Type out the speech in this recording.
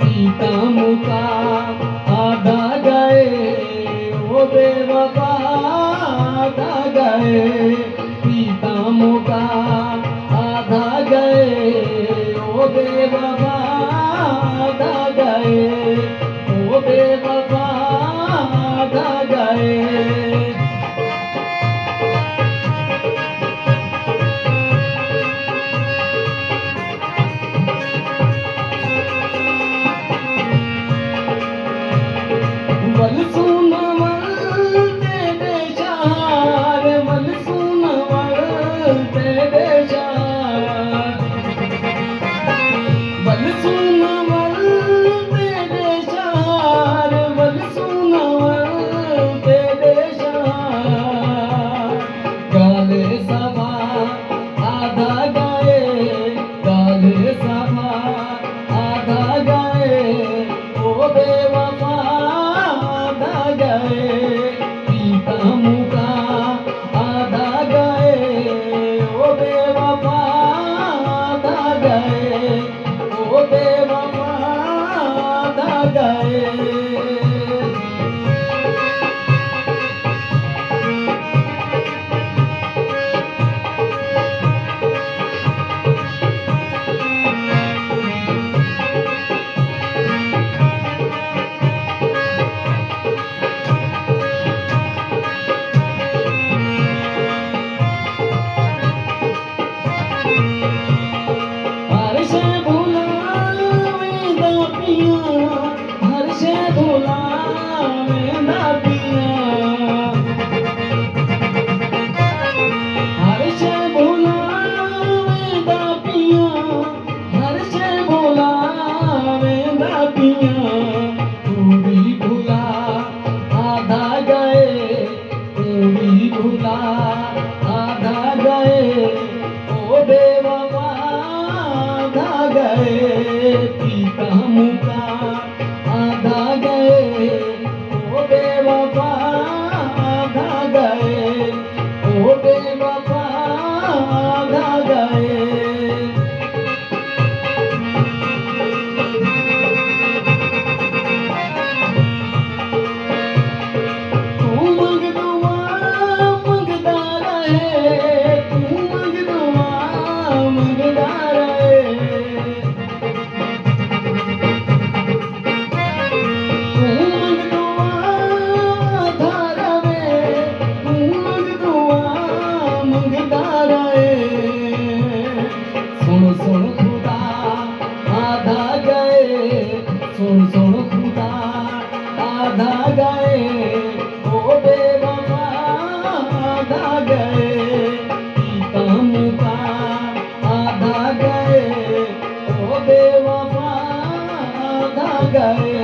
पीता मुका आधा गए ओ बेवफा आधा गए पीता मुका आधा गए ओ बेवफा आधा गए ओ बेवफा आधा गए वल सुन वल तेरे शार वल सुन वल तेरे शार वल सुन वल तेरे शार वल सुन वल तेरे शार गाले सभा आधा गाए गाले सभा आधा गाए ओ बेवफा आधा गए पीता मुका आधा गए ओ बेवफा आधा गए ओ बेवफा आधा गए हर्ष भुलावेंदा पिया हर्ष भुलावेंदा पिया हर्ष भुलावेंदा पिया हर्ष भुलावेंदा पिया तू भी भुला आधा गए तू भी भुला आधा गए ओ बेवफा आधा गए पीता मुका आधा गए ओ बेवफा आधा गए ओ बेवफा आधा गए तू मंग दुआ मंगदा रहे तू मंग दुआ मंगदा रहे तू मंग दुआ आधा रवे तू मंग दुआ मंगदा रहे सुन सुन खुदा आधा गए सुन सुन खुदा आधा गए ओ बेवफा आधा गए पीता मुका आधा गए ओ बेवफा आधा गए